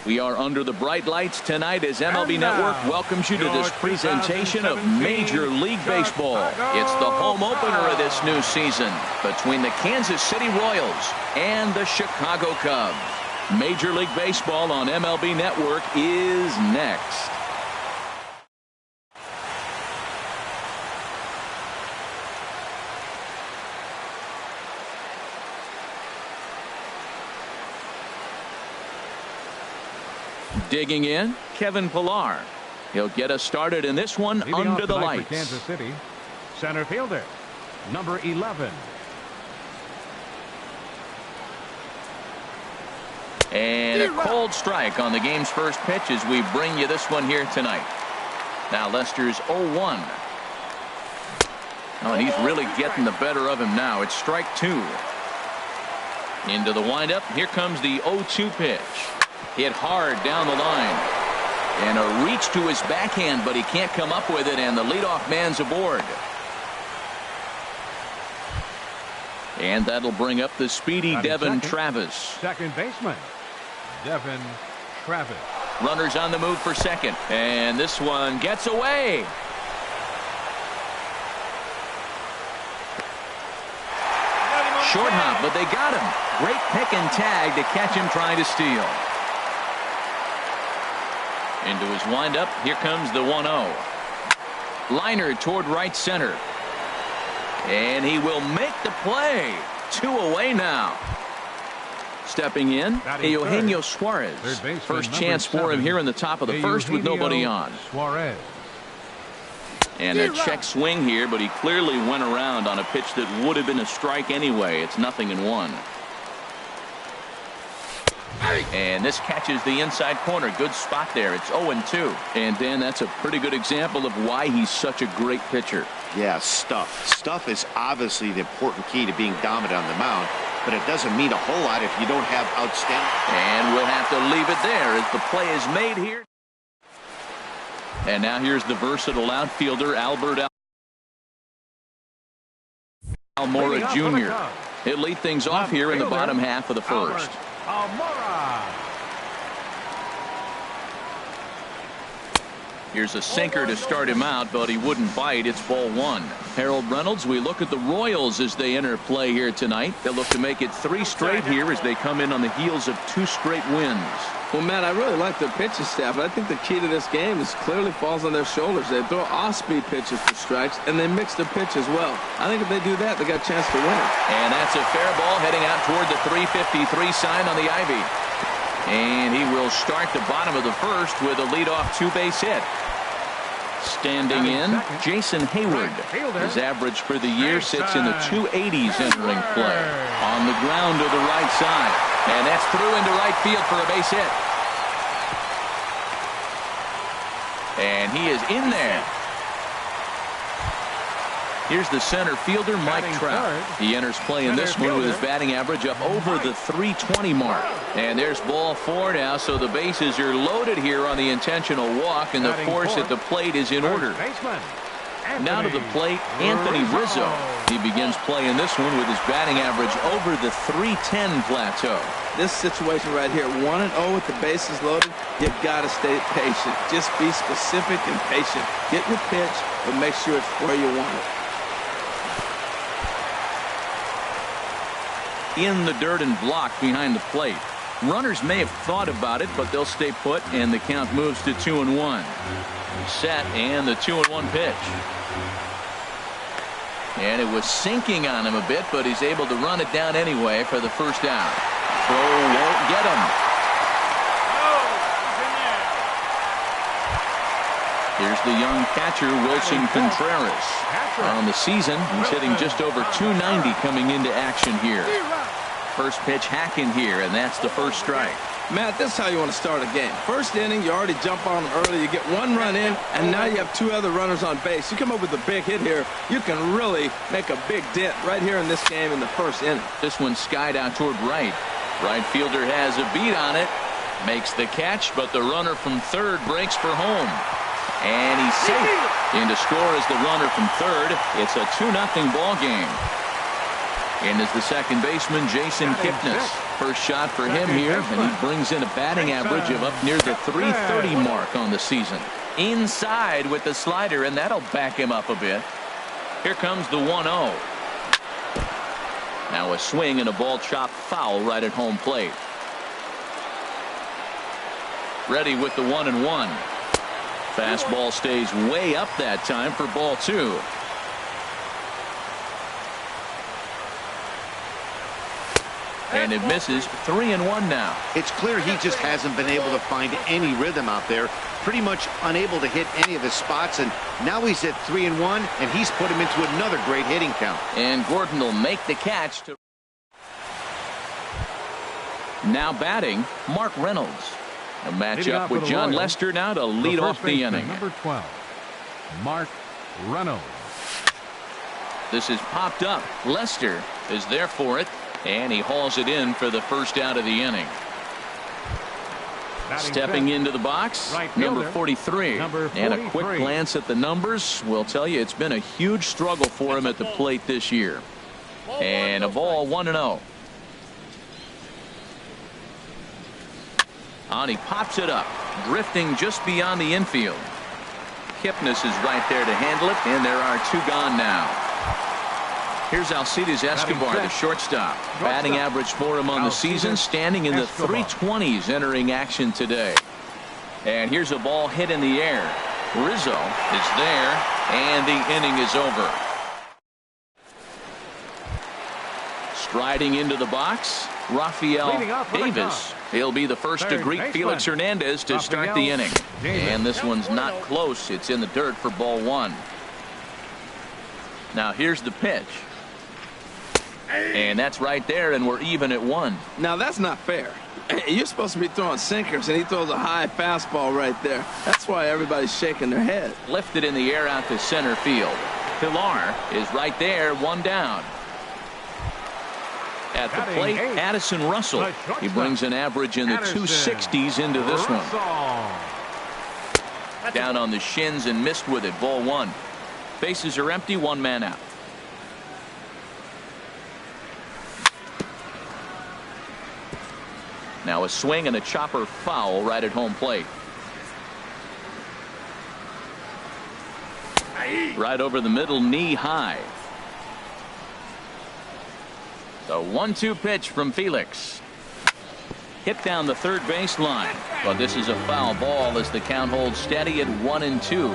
We are under the bright lights tonight as MLB Network welcomes you to this presentation of Major League Baseball. It's the home opener of this new season between the Kansas City Royals and the Chicago Cubs. Major League Baseball on MLB Network is next. Digging in, Kevin Pillar. He'll get us started in this one under the lights. Kansas City, center fielder, number 11. And a cold strike on the game's first pitch as we bring you this one here tonight. Now Lester's 0-1. Oh, he's really getting the better of him now. It's strike two. Into the windup. Here comes the 0-2 pitch. Hit hard down the line. And a reach to his backhand, but he can't come up with it, and the leadoff man's aboard. And that'll bring up the speedy Devin Travis. Second baseman, Devin Travis. Runners on the move for second. And this one gets away. Short hop, but they got him. Great pick and tag to catch him trying to steal. Into his windup. Here comes the 1-0. Liner toward right center. And he will make the play. 2 away now. Stepping in, Eugenio Suarez. First chance for him here in the top of the first with nobody on. Suarez. And a check swing here, but he clearly went around on a pitch that would have been a strike anyway. It's 0-1. And this catches the inside corner. Good spot there. It's 0-2. And Dan, that's a pretty good example of why he's such a great pitcher. Yeah, stuff. Stuff is obviously the important key to being dominant on the mound, but it doesn't mean a whole lot if you don't have outstanding. And we'll have to leave it there as the play is made here. And now here's the versatile outfielder, Albert Almora Jr. He'll lead things off here in the bottom half of the first. Here's a sinker to start him out, but he wouldn't bite. It's ball one. Harold Reynolds, we look at the Royals as they enter play here tonight. They'll look to make it 3 straight here as they come in on the heels of 2 straight wins. Well, Matt, I really like their pitching staff, but I think the key to this game is clearly falls on their shoulders. They throw off-speed pitches for strikes, and they mix their pitch as well. I think if they do that, they got a chance to win. And that's a fair ball heading out toward the 353 sign on the Ivy. And he will start the bottom of the first with a leadoff 2-base hit. Standing in, Jason Hayward. His average for the year sits in the 280s entering play. On the ground to the right side. And that's through into right field for a base hit. And he is in there. Here's the center fielder, Mike Trout. He enters play in this one with his batting average up over the 320 mark. And there's ball 4 now, so the bases are loaded here on the intentional walk, and the force at the plate is in order. Now to the plate, Anthony Rizzo. He begins play in this one with his batting average over the 310 plateau. This situation right here, 1-0 with the bases loaded, you got to stay patient. Just be specific and patient. Get your pitch, but make sure it's where you want it. In the dirt and blocked behind the plate. Runners may have thought about it, but they'll stay put, and the count moves to 2-1. Set, and the 2-1 pitch. And it was sinking on him a bit, but he's able to run it down anyway for the first out. Throw won't get him. Here's the young catcher, Wilson Contreras. On the season, he's hitting just over 290 coming into action here. First pitch hacking here, and that's the first strike. Matt, this is how you want to start a game. First inning, you already jump on them early. You get 1 run in, and now you have 2 other runners on base. You come up with a big hit here, you can really make a big dent right here in this game in the first inning. This one skied out toward right. Right fielder has a beat on it. Makes the catch, but the runner from third breaks for home. And he's safe. In to score is the runner from third. It's a 2-0 ball game. And is the second baseman, Jason Kipnis. First shot for him here, and he brings in a batting average of up near the 330 mark on the season. Inside with the slider, and that'll back him up a bit. Here comes the 1-0. Now a swing and a ball chopped foul right at home plate. Ready with the 1-1. Fastball stays way up that time for ball 2. And it misses. 3-1 now. It's clear he just hasn't been able to find any rhythm out there. Pretty much unable to hit any of his spots, and now he's at 3-1, and he's put him into another great hitting count. And Gordon will make the catch. Now batting, Mark Reynolds. A matchup with John Lester now to lead off the inning. Number 12, Mark Reynolds. This is popped up. Lester is there for it, and he hauls it in for the first out of the inning. Stepping into the box, number 43. And a quick glance at the numbers will tell you it's been a huge struggle for him at the plate this year. And a ball, 1-0. And he pops it up, drifting just beyond the infield. Kipnis is right there to handle it, and there are 2 gone now. Here's Alcides Escobar, the shortstop. Batting average for him on the season, standing in the 320s entering action today. And here's a ball hit in the air. Rizzo is there, and the inning is over. Striding into the box, Rafael Davis. He'll be the first to greet Felix Hernandez to start the inning. And this one's not close. It's in the dirt for ball 1. Now here's the pitch. And that's right there, and we're even at 1. Now that's not fair. You're supposed to be throwing sinkers, and he throws a high fastball right there. That's why everybody's shaking their head. Lifted in the air out to center field. Pilar is right there, 1 down. At the plate, Addison Russell. He brings an average in the 260s into this one. Down on the shins and missed with it. Ball 1. Bases are empty. 1 man out. Now a swing and a chopper foul right at home plate. Right over the middle, knee high. The 1-2 pitch from Felix. Hit down the third base line. But this is a foul ball as the count holds steady at 1-2.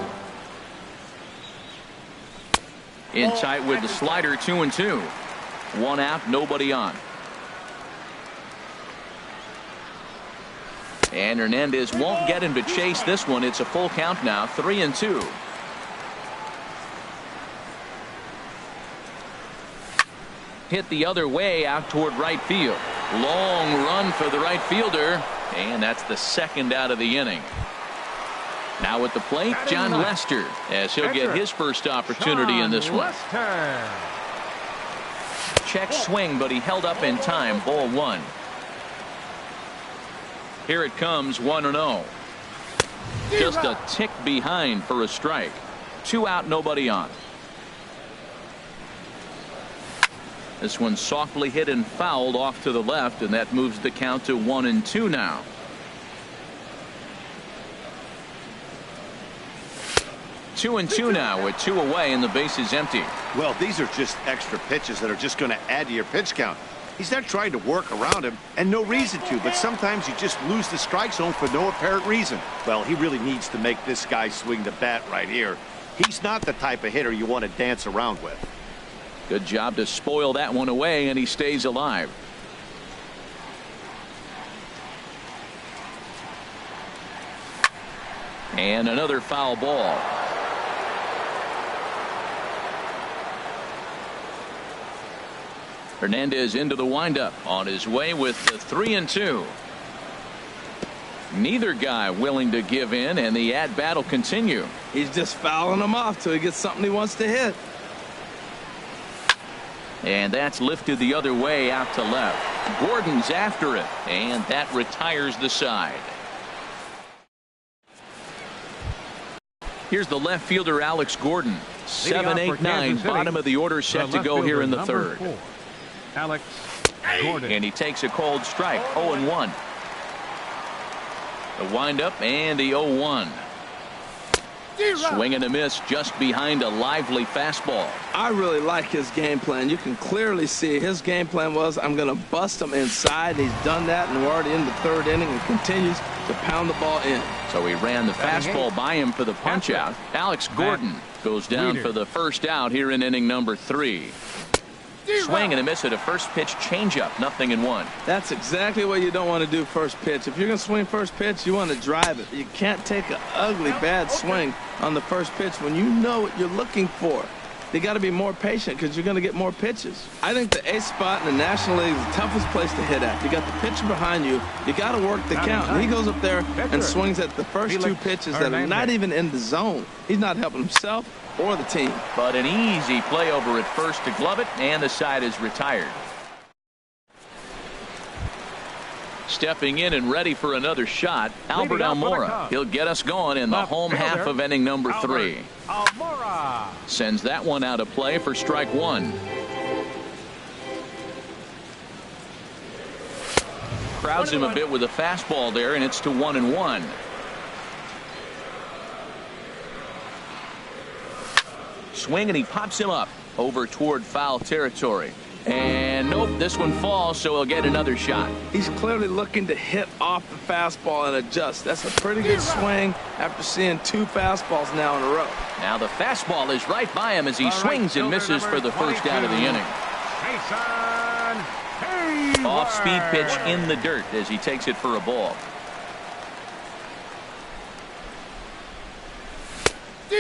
In tight with the slider, 2-2. 1 out, nobody on. And Hernandez won't get him to chase this one. It's a full count now, 3-2. Hit the other way out toward right field. Long run for the right fielder, and that's the second out of the inning. Now at the plate, John Lester, as he'll get his first opportunity in this one. Check swing, but he held up in time. Ball 1. Here it comes, 1-0. Just a tick behind for a strike. 2 out, nobody on. This one softly hit and fouled off to the left, and that moves the count to 1-2 now. Two and two now with 2 away and the base is empty. Well, these are just extra pitches that are just going to add to your pitch count. He's not trying to work around him, and no reason to, but sometimes you just lose the strike zone for no apparent reason. Well, he really needs to make this guy swing the bat right here. He's not the type of hitter you want to dance around with. Good job to spoil that one away, and he stays alive. And another foul ball. Hernandez into the windup on his way with the 3-2. Neither guy willing to give in, and the at-bat will continue. He's just fouling him off till he gets something he wants to hit. And that's lifted the other way out to left. Gordon's after it, and that retires the side. Here's the left fielder, Alex Gordon. 7, 8, 9, bottom of the order set to go here in the third. Alex Gordon. And he takes a cold strike. 0-1. The windup and the 0-1. Swing and a miss just behind a lively fastball. I really like his game plan. You can clearly see his game plan was, I'm going to bust him inside. He's done that, and we're already in the third inning and continues to pound the ball in. So he ran the fastball by him for the punch out. Alex Gordon goes down for the first out here in inning number 3. Swing and a miss at a first pitch changeup. 0-1. That's exactly what you don't want to do first pitch. If you're going to swing first pitch, you want to drive it. You can't take an ugly, bad swing on the first pitch when you know what you're looking for. You got to be more patient because you're going to get more pitches. I think the ace spot in the National League is the toughest place to hit at. You got the pitcher behind you. You got to work the count. And he goes up there and swings at the first 2 pitches that are not even in the zone. He's not helping himself or the team. But an easy play over at first to glove it, and the side is retired. Stepping in and ready for another shot, Albert Almora. He'll get us going in the home half of inning number 3. Sends that one out of play for strike 1. Crowds him a bit with a fastball there, and it's to 1-1. Swing, and he pops him up over toward foul territory. And nope, this one falls, so he'll get another shot. He's clearly looking to hit off the fastball and adjust. That's a pretty good swing after seeing 2 fastballs now in a row. Now the fastball is right by him as he swings and misses for the first out of the inning. Off-speed pitch in the dirt as he takes it for a ball.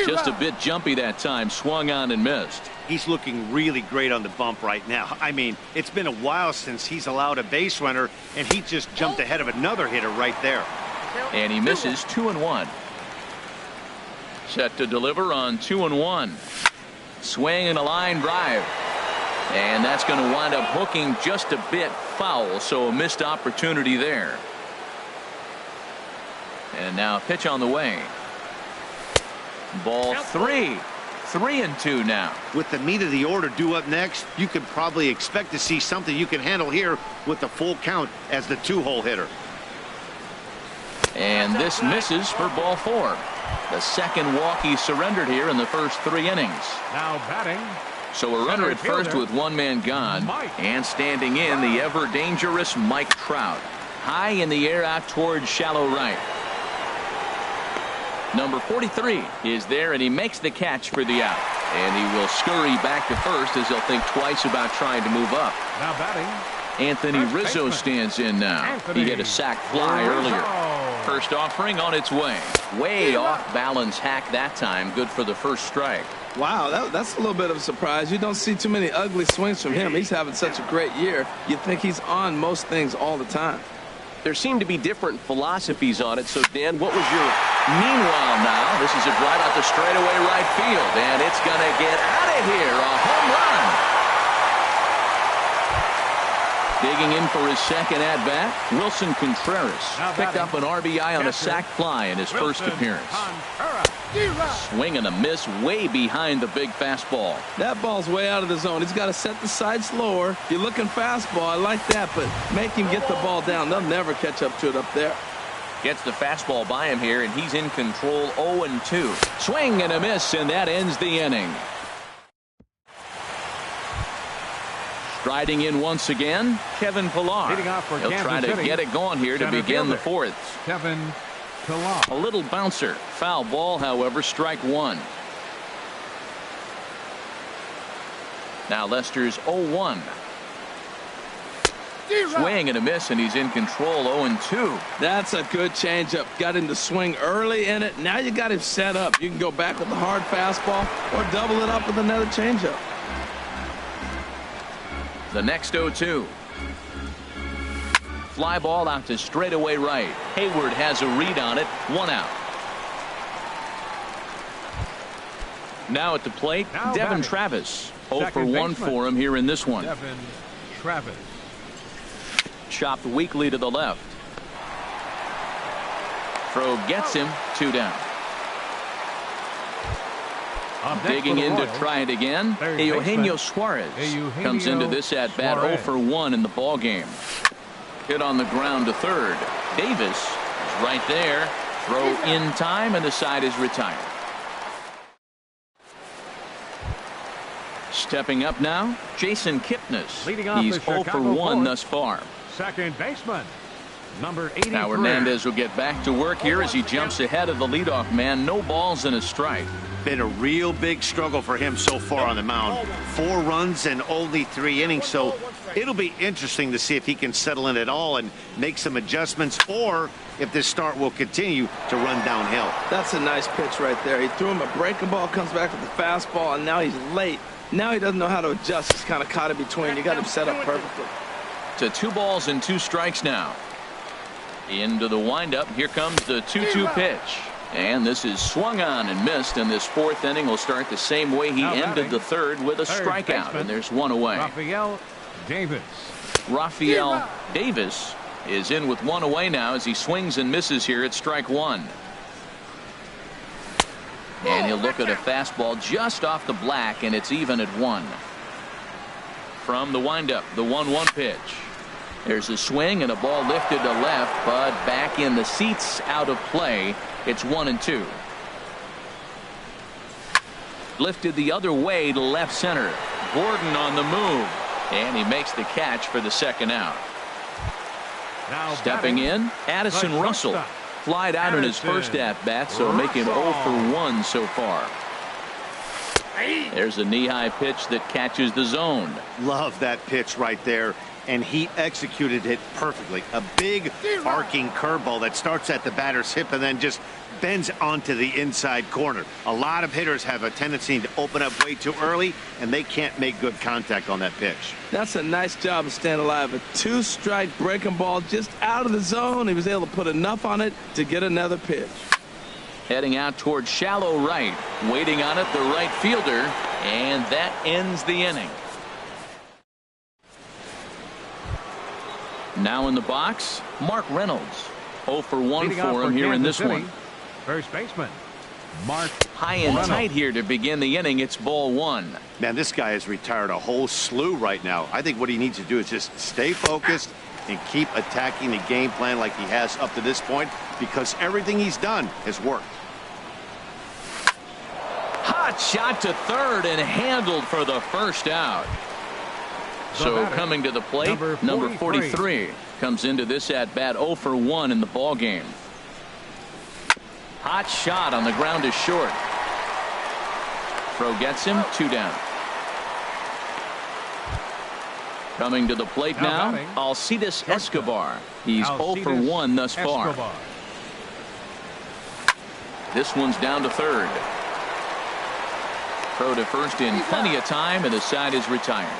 Just a bit jumpy that time, swung on and missed. He's looking really great on the bump right now. I mean, it's been a while since he's allowed a base runner, and he just jumped ahead of another hitter right there. And he misses 2-1. Set to deliver on 2-1. Swing and a line drive. And that's going to wind up hooking just a bit foul, so a missed opportunity there. And now a pitch on the way. Ball 3. 3-2 now. With the meat of the order due up next, you could probably expect to see something you can handle here with the full count as the 2-hole hitter. And this misses for ball 4. The second walk he surrendered here in the first 3 innings. Now batting. So a runner at first with 1 man gone. And standing in, the ever dangerous Mike Trout. High in the air out towards shallow right. Number 43 is there, and he makes the catch for the out. And he will scurry back to first as he'll think twice about trying to move up. Now batting. Anthony Rizzo stands in now. He hit a sac fly earlier. First offering on its way. Way off balance hack that time. Good for the first strike. Wow, that's a little bit of a surprise. You don't see too many ugly swings from him. He's having such a great year. You'd think he's on most things all the time. There seem to be different philosophies on it. So, Dan, what was your... Meanwhile now, this is a drive out to straightaway right field, and it's going to get out of here. A home run. Digging in for his second at-bat, Wilson Contreras picked up an RBI on a sac fly in his first appearance. Swing and a miss way behind the big fastball. That ball's way out of the zone. He's got to set the side slower. You're looking fastball. I like that, but make him get the ball down. They'll never catch up to it up there. Gets the fastball by him here, and he's in control. 0-2. Swing and a miss, and that ends the inning. Striding in once again, Kevin Pillar. He'll try to get it going here to begin the 4th. Kevin Pillar. A little bouncer. Foul ball, however, strike 1. Now Lester's 0-1. Swing and a miss, and he's in control. 0-2. That's a good changeup. Got him to swing early in it. Now you got him set up. You can go back with the hard fastball or double it up with another changeup. The next 0-2. Fly ball out to straightaway right. Hayward has a read on it. 1 out. Now at the plate, Devin Travis. 0 for 1 for him here in this one. Devin Travis. Chopped weakly to the left. Throw gets him. 2 down. Digging in to try it again, Eugenio Suarez comes into this at bat 0 for 1 in the ball game. Hit on the ground to third. Davis is right there. Throw in time, and the side is retired. Stepping up now, Jason Kipnis. He's 0 for 1 thus far. Second baseman, number 83. Now Hernandez will get back to work here as he jumps ahead of the leadoff man. No balls and a strike. Been a real big struggle for him so far on the mound. 4 runs and only 3 innings, so it'll be interesting to see if he can settle in at all and make some adjustments, or if this start will continue to run downhill. That's a nice pitch right there. He threw him a breaking ball, comes back with the fastball, and now he's late. Now he doesn't know how to adjust. He's kind of caught in between. You got him set up perfectly. To 2 balls and 2 strikes now. Into the windup. Here comes the 2-2 pitch. And this is swung on and missed, and this 4th inning will start the same way he ended the 3rd, with a strikeout, and there's 1 away. Rafael Davis is in with 1 away now as he swings and misses here at strike 1. And he'll look at a fastball just off the black, and it's even at 1. From the windup, the 1-1 pitch. There's a swing and a ball lifted to left, but back in the seats, out of play. It's 1-2. Lifted the other way to left center. Gordon on the move, and he makes the catch for the 2nd out. Now stepping in, Addison Russell. Flied out in his first at-bat, so making 0 for 1 so far. There's a knee-high pitch that catches the zone. Love that pitch right there, and he executed it perfectly. A big arcing curveball that starts at the batter's hip and then just bends onto the inside corner. A lot of hitters have a tendency to open up way too early, and they can't make good contact on that pitch. That's a nice job of staying alive. A 2-strike breaking ball just out of the zone. He was able to put enough on it to get another pitch. Heading out towards shallow right. Waiting on it, the right fielder, and that ends the inning. Now in the box, Mark Reynolds. 0 for 1 for him here in this one. First baseman, Mark. High and tight here to begin the inning. It's ball 1. Man, this guy has retired a whole slew right now. I think what he needs to do is just stay focused and keep attacking the game plan like he has up to this point, because everything he's done has worked. Hot shot to third and handled for the 1st out. So coming to the plate, number 43 comes into this at bat 0 for 1 in the ball game. Hot shot on the ground is short. Throw gets him, 2 down. Coming to the plate now, Alcides Escobar. He's 0 for 1 thus far. This one's down to third. Throw to first in plenty of time, and the side is retired.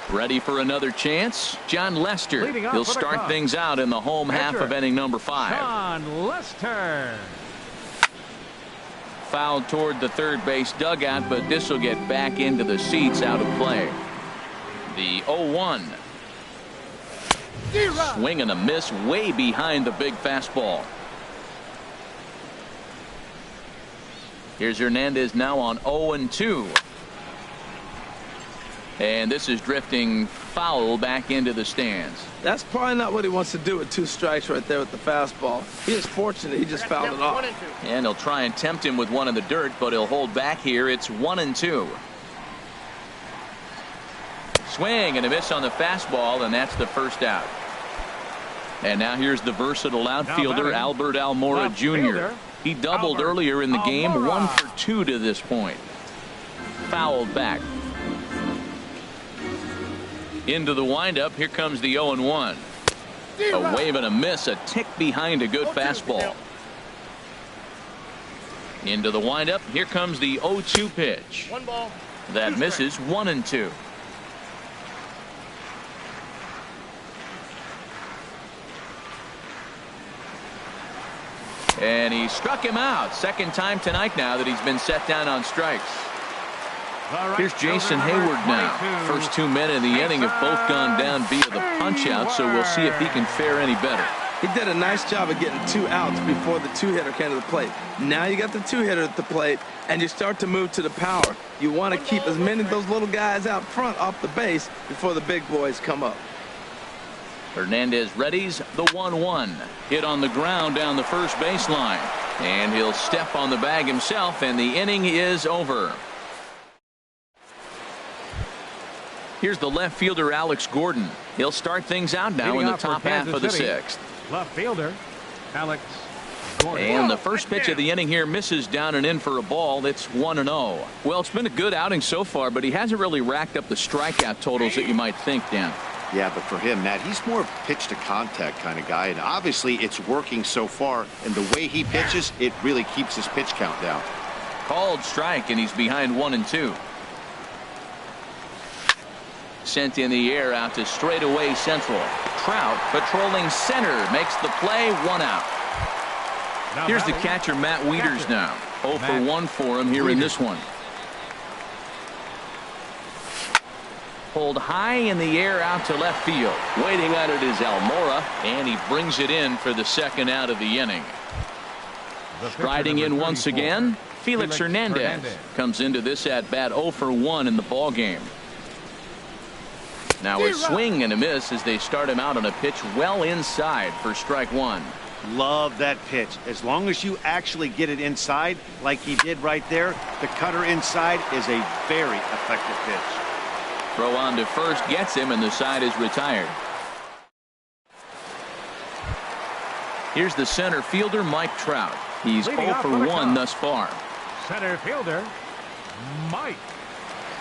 Ready for another chance? John Lester. He'll start things out in the home half of inning number 5. John Lester. Fouled toward the third base dugout, but this will get back into the seats, out of play. The 0-1. Swing and a miss way behind the big fastball. Here's Hernandez now on 0-2. And this is drifting foul back into the stands. That's probably not what he wants to do with 2 strikes right there with the fastball. He is fortunate he just fouled it off. And he'll try and tempt him with one in the dirt, but he'll hold back here. It's 1-2. Swing and a miss on the fastball, and that's the 1st out. And now here's the versatile outfielder, Albert Almora Jr. He doubled earlier in the game, 1 for 2 to this point. Fouled back. Into the windup. Here comes the 0-1. A wave and a miss, a tick behind a good fastball. Into the windup. Here comes the 0-2 pitch. 1 ball. That misses, 1-2. And he struck him out. 2nd time tonight now that he's been set down on strikes. Here's Jason Hayward now. First 2 men in the inning have both gone down via the punch out, so we'll see if he can fare any better. He did a nice job of getting 2 outs before the 2-hitter came to the plate. Now you got the 2-hitter at the plate, and you start to move to the power. You want to keep as many of those little guys out front off the base before the big boys come up. Hernandez readies the 1-1. Hit on the ground down the first baseline. And he'll step on the bag himself, and the inning is over. Here's the left fielder, Alex Gordon. He'll start things out now in the top half of the 6th. Left fielder, Alex Gordon. And the first pitch of the inning here misses down and in for a ball. It's 1-0. Well, it's been a good outing so far, but he hasn't really racked up the strikeout totals that you might think, Dan. Yeah, but for him, Matt, he's more pitch to contact kind of guy, and obviously it's working so far, and the way he pitches, it really keeps his pitch count down. Called strike, and he's behind 1-2. Sent in the air out to straightaway central. Trout patrolling center makes the play, 1 out. Here's the catcher, Matt Wieters now. 0 for 1 for him here in this one. Pulled high in the air out to left field. Waiting on it is Almora, and he brings it in for the 2nd out of the inning. Striding in once again, Felix Hernandez comes into this at bat 0 for 1 in the ball game. Now a swing and a miss as they start him out on a pitch well inside for strike 1. Love that pitch. As long as you actually get it inside like he did right there, the cutter inside is a very effective pitch. Throw on to first gets him, and the side is retired. Here's the center fielder, Mike Trout. He's 0 for 1 thus far. Center fielder, Mike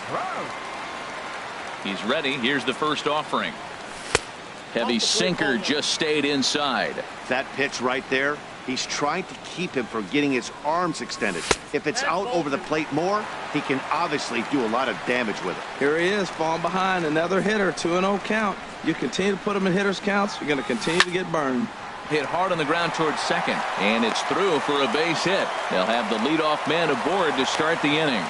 Trout. He's ready. Here's the first offering. Heavy sinker just stayed inside. That pitch right there, he's trying to keep him from getting his arms extended. If it's out over the plate more, he can obviously do a lot of damage with it. Here he is, falling behind, another hitter, 2-0 count. You continue to put him in hitters counts, you're going to continue to get burned. Hit hard on the ground towards second, and it's through for a base hit. They'll have the leadoff man aboard to start the inning.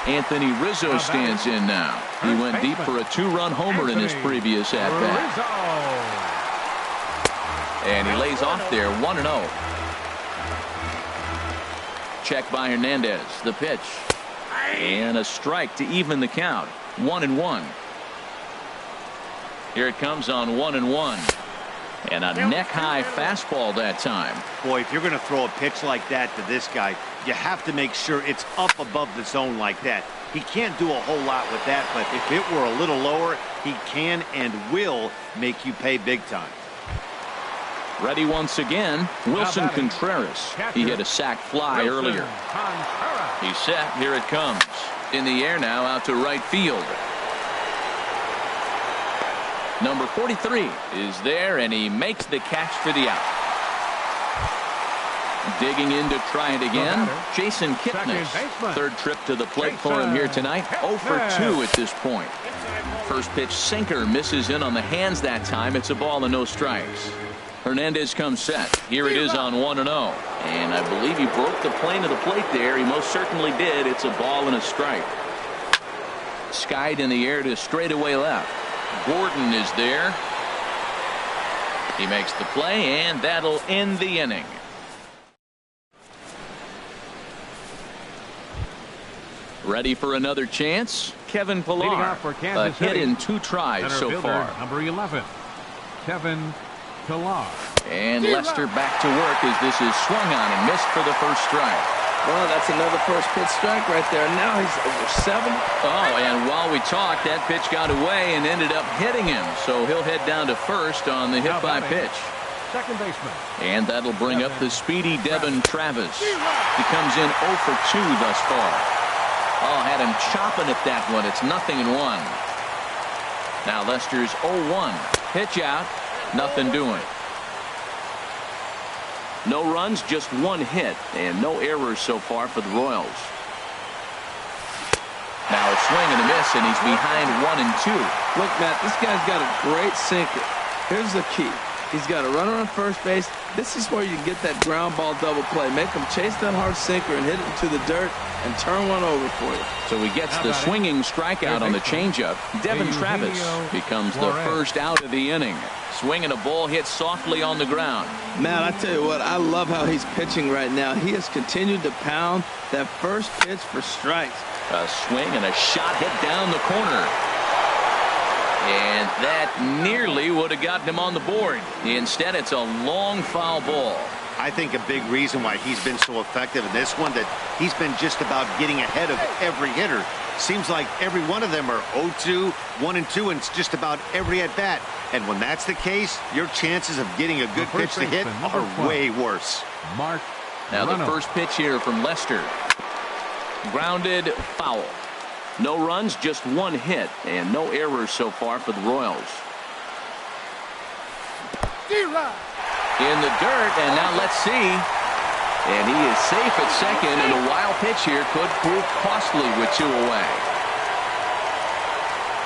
Anthony Rizzo stands in now. He went deep for a 2-run homer in his previous at-bat. And he lays off there, 1-0. Check by Hernandez. The pitch. And a strike to even the count. 1-1. Here it comes on 1-1. And a neck-high fastball that time. Boy, if you're going to throw a pitch like that to this guy, you have to make sure it's up above the zone like that. He can't do a whole lot with that, but if it were a little lower, he can and will make you pay big time. Ready once again, Wilson Contreras. He hit a sac fly earlier. He's set. Here it comes. In the air now, out to right field. Number 43 is there, and he makes the catch for the out. Digging in to try it again, Jason Kipnis. Third trip to the plate for him here tonight. 0 for 2 at this point. First pitch sinker misses in on the hands that time. It's a ball and no strikes. Hernandez comes set. Here it is on 1-0. And I believe he broke the plane of the plate there. He most certainly did. It's a ball and a strike. Skied in the air to straightaway left. Gordon is there. He makes the play, and that'll end the inning. Ready for another chance? Kevin Pillar. A hit in 2 tries so far. Number 11, Kevin Pillar. And Lester back to work as this is swung on and missed for the first strike. Well, that's another first pitch strike right there. Now he's over 7. Oh, and while we talked, that pitch got away and ended up hitting him. So he'll head down to first on the hit by pitch. Second baseman. And that'll bring up the speedy Devin Travis. He comes in 0 for 2 thus far. Oh, had him chopping at that one. It's 0-1. Now Lester's 0-1. Pitch out. Nothing doing. No runs, just 1 hit, and no errors so far for the Royals. Now a swing and a miss, and he's behind 1-2. Look, Matt, this guy's got a great sinker. Here's the key. He's got a runner on first base. This is where you get that ground ball double play. Make him chase that hard sinker and hit it into the dirt and turn one over for you. So he gets the swinging strikeout on the changeup. Devin Travis becomes the first out of the inning. Swinging a ball hit softly on the ground. Man, I tell you what, I love how he's pitching right now. He has continued to pound that first pitch for strikes. A swing and a shot hit down the corner. And that nearly would have gotten him on the board. Instead, it's a long foul ball. I think a big reason why he's been so effective in this one, that he's been just about getting ahead of every hitter. Seems like every one of them are 0-2, 1-2, and it's just about every at-bat. And when that's the case, your chances of getting a good pitch to hit are way worse. Now the first pitch here from Lester. Grounded foul. No runs, just one hit, and no errors so far for the Royals. In the dirt, and now let's see. And he is safe at second, and a wild pitch here could prove costly with 2 away.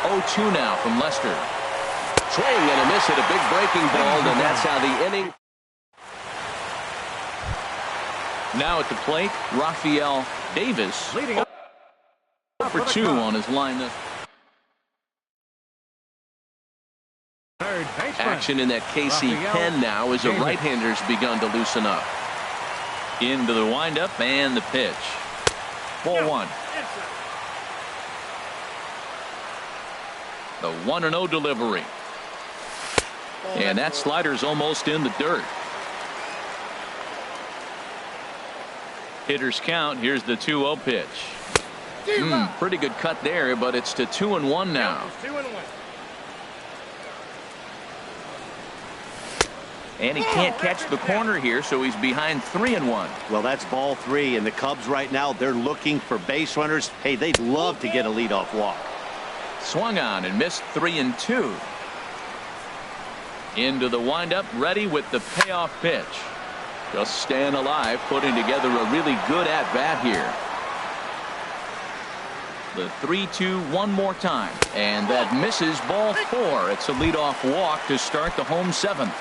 0-2 now from Lester. Swing and a miss at a big breaking ball, and that's how the inning. Now at the plate, Rafael Davis. Leading up For 2 on his line. Action in that KC pen now as a right-hander's begun to loosen up. Into the windup and the pitch. Ball 1. The 1-0 delivery. And that slider's almost in the dirt. Hitters count. Here's the 2-0 pitch. Pretty good cut there, but it's to 2-1 now. And he can't catch the corner here, so he's behind 3-1. Well, that's ball 3, and the Cubs right now, they're looking for base runners. Hey, they'd love to get a leadoff walk. Swung on and missed 3-2. Into the windup, ready with the payoff pitch. Just staying alive, putting together a really good at-bat here. The 3-2 one more time, and that misses ball 4. It's a leadoff walk to start the home 7th.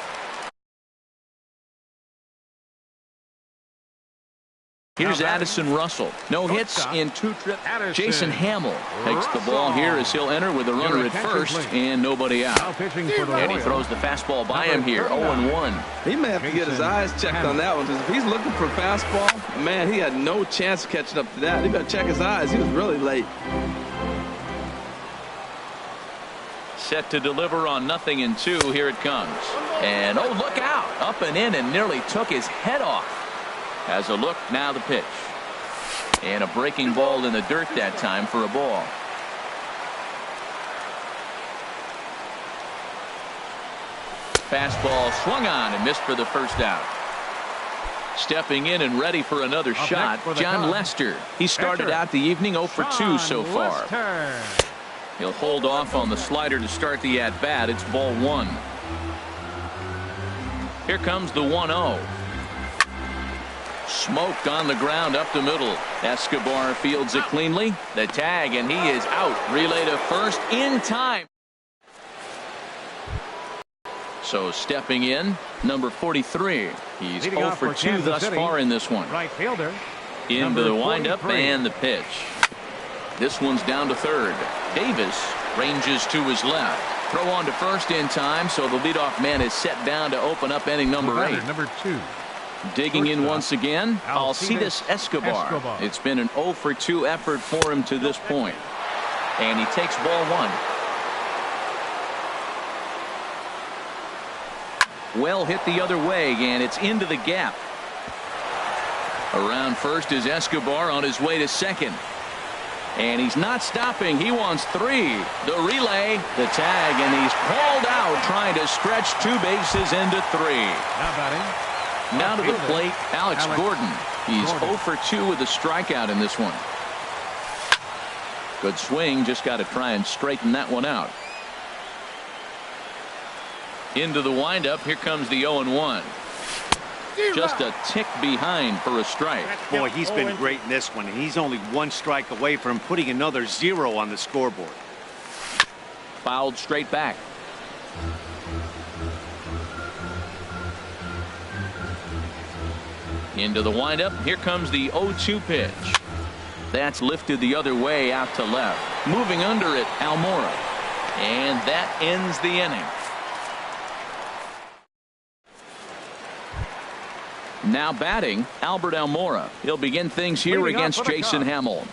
Here's Addison Russell. No hits in 2 trips. Jason Hamill takes the ball here as he'll enter with a runner at first and nobody out. And he throws the fastball by him here, 0-1. He may have to get his eyes checked on that one, because if he's looking for fastball, man, he had no chance of catching up to that. He better check his eyes. He was really late. Set to deliver on 0-2. Here it comes. And oh, look out. Up and in and nearly took his head off. Has a look, now the pitch. And a breaking ball in the dirt that time for a ball. Fastball swung on and missed for the first out. Stepping in and ready for another shot, John Lester. He started out the evening 0 for 2 so far. He'll hold off on the slider to start the at-bat. It's ball 1. Here comes the 1-0. Smoked on the ground up the middle. Escobar fields it cleanly. The tag, and he is out. Relay to first in time. So stepping in, number 43. He's 0 for 2 thus far in this one. Right fielder. Into the windup and the pitch. This one's down to third. Davis ranges to his left. Throw on to first in time, so the leadoff man is set down to open up inning number 8. Number 2. Digging in once again, Alcides Escobar. It's been an 0 for 2 effort for him to this point. And he takes ball 1. Well hit the other way, and it's into the gap. Around first is Escobar on his way to second. And he's not stopping. He wants 3. The relay, the tag, and he's hauled out trying to stretch 2 bases into 3. Now batting. Now to the plate, Alex Gordon. He's 0 for 2 with a strikeout in this one. Good swing, just got to try and straighten that one out. Into the windup, here comes the 0-1. Just a tick behind for a strike. Boy, he's been great in this one, and he's only 1 strike away from putting another 0 on the scoreboard. Fouled straight back. Into the windup. Here comes the 0-2 pitch. That's lifted the other way out to left. Moving under it, Almora. And that ends the inning. Now batting, Albert Almora. He'll begin things here against Jason Hamill.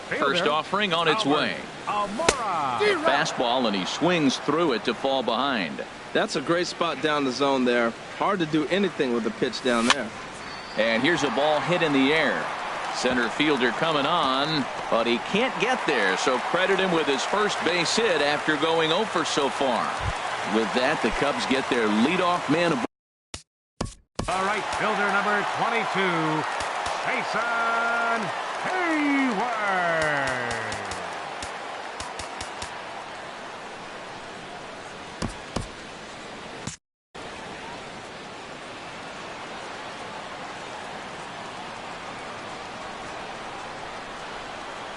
First offering on its way. Fastball, and he swings through it to fall behind. That's a great spot down the zone there. Hard to do anything with the pitch down there. And here's a ball hit in the air. Center fielder coming on, but he can't get there, so credit him with his first base hit after going 0 for so far. With that, the Cubs get their leadoff man aboard. All right, fielder number 22, Jason Hayward.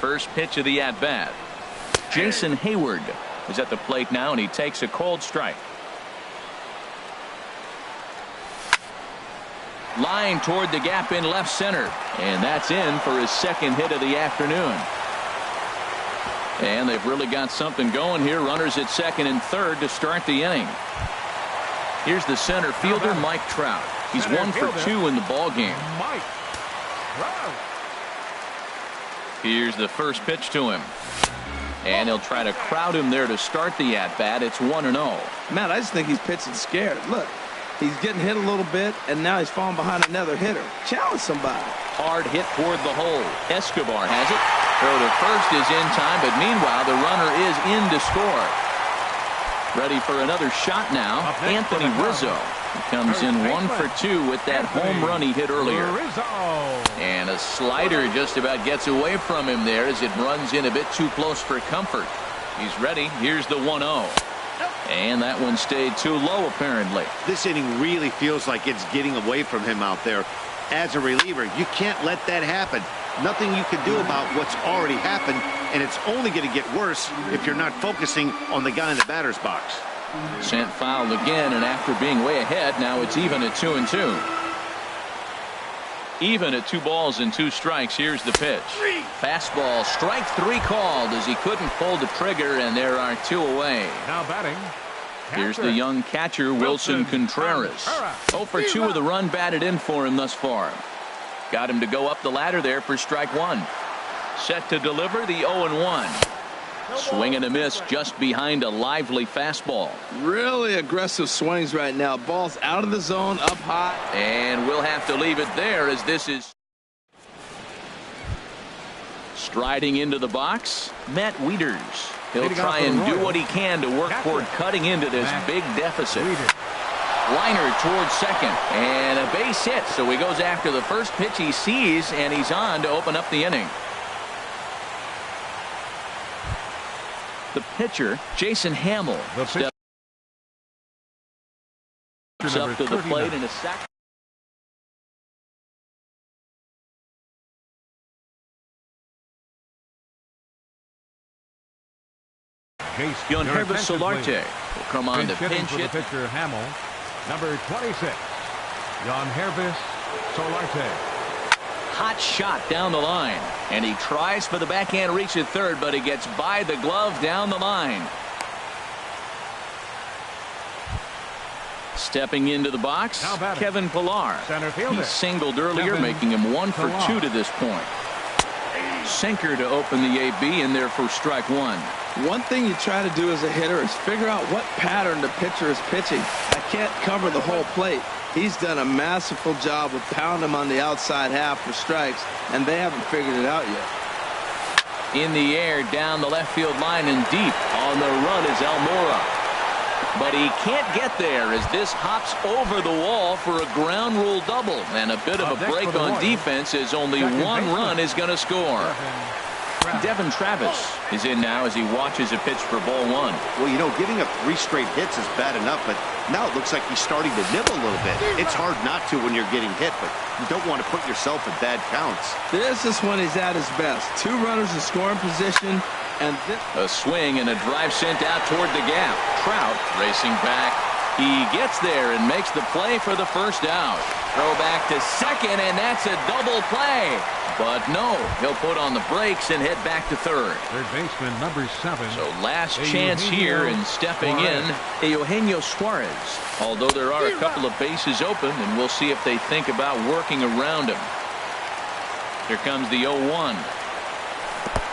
First pitch of the at-bat. Jason Hayward is at the plate now, and he takes a cold strike. Line toward the gap in left center, and that's in for his second hit of the afternoon. And they've really got something going here. Runners at second and third to start the inning. Here's the center fielder, Mike Trout. He's 1 for 2 in the ball game. Mike Trout. Here's the first pitch to him. And he'll try to crowd him there to start the at-bat. It's 1-0. Matt, I just think he's pitching scared. Look, he's getting hit a little bit, and now he's falling behind another hitter. Challenge somebody. Hard hit toward the hole. Escobar has it. Throw to first is in time, but meanwhile, the runner is in to score. Ready for another shot now, Anthony Rizzo. He comes in 1 for 2 with that home run he hit earlier. And a slider just about gets away from him there as it runs in a bit too close for comfort. He's ready. Here's the 1-0. And that one stayed too low, apparently. This inning really feels like it's getting away from him out there. As a reliever, you can't let that happen. Nothing you can do about what's already happened, and it's only going to get worse if you're not focusing on the guy in the batter's box. Sent foul again, and after being way ahead, now it's even at 2-2. Even at 2 balls and 2 strikes. Here's the pitch. Fastball, strike 3 called as he couldn't pull the trigger, and there are 2 away. Now batting. Here's the young catcher, Wilson Contreras. 0 for 2 with a run batted in for him thus far. Got him to go up the ladder there for strike 1. Set to deliver the 0-1. Swing and a miss just behind a lively fastball. Really aggressive swings right now. Ball's out of the zone, up high. And we'll have to leave it there as this is striding into the box, Matt Wieters. He'll try and do what he can to work toward cutting into this big deficit. Liner towards second, and a base hit, so he goes after the first pitch he sees, and he's on to open up the inning. The pitcher, Jason Hamill, steps up to the plate in a second. Yonhervis Solarte will come on to pinch hit. it. Pitcher Hamill, number 26, Yonhervis Solarte. Hot shot down the line, and he tries for the backhand reach at third, but he gets by the glove down the line. Stepping into the box, Kevin Pillar. He singled earlier, making him 1 for 2 to this point. Sinker to open the AB, in there for strike 1. One thing you try to do as a hitter is figure out what pattern the pitcher is pitching. I can't cover the whole plate. He's done a masterful job of pounding him on the outside half for strikes, and they haven't figured it out yet. In the air, down the left field line and deep. On the run is Almora. But he can't get there as this hops over the wall for a ground rule double. And a bit of a break on defense as only 1 run is going to score. Devin Travis is in now as he watches a pitch for ball 1. Well, you know, giving up 3 straight hits is bad enough, but now it looks like he's starting to nibble a little bit. It's hard not to when you're getting hit, but you don't want to put yourself in bad counts. This is when he's at his best. 2 runners in scoring position, and a swing and a drive sent out toward the gap. Trout racing back. He gets there and makes the play for the first out. Throw back to second, and that's a double play. But no, he'll put on the brakes and head back to third. Third baseman, number 7. So last chance here, and stepping in, Eugenio Suarez. Although there are a couple of bases open, and we'll see if they think about working around him. Here comes the 0-1.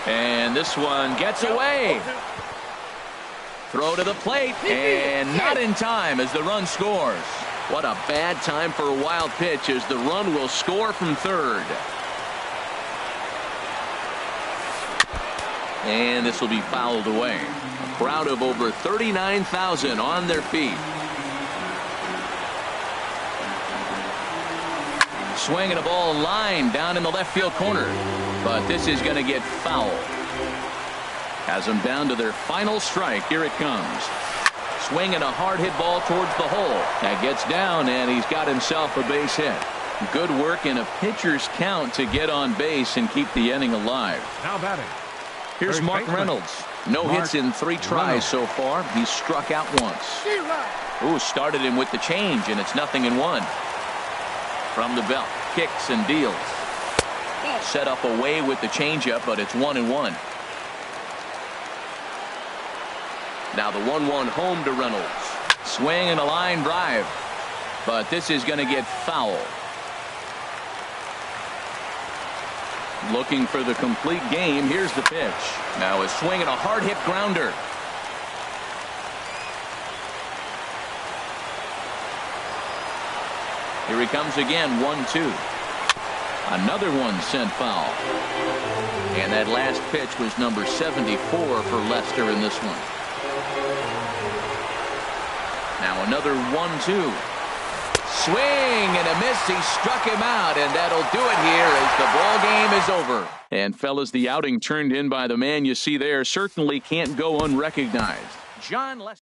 And this one gets away. Throw to the plate, and not in time as the run scores. What a bad time for a wild pitch as the run will score from third. And this will be fouled away. A crowd of over 39,000 on their feet. Swinging a ball line down in the left field corner. But this is going to get fouled. Has them down to their final strike. Here it comes. Swinging a hard hit ball towards the hole. That gets down, and he's got himself a base hit. Good work in a pitcher's count to get on base and keep the inning alive. Now batting. Here's Mark Reynolds. No hits in 3 tries so far. He's struck out once. Ooh, started him with the change, and it's 0-1. From the belt, kicks and deals. Set up away with the changeup, but it's 1-1. Now the 1-1 home to Reynolds. Swing and a line drive. But this is going to get foul. Looking for the complete game. Here's the pitch. Now a swing and a hard hit grounder. Here he comes again. 1-2. Another one sent foul. And that last pitch was number 74 for Lester in this one. Now another 1-2. Swing and a miss. He struck him out, and that'll do it here as the ball game is over. And fellas, the outing turned in by the man you see there certainly can't go unrecognized. John Lester.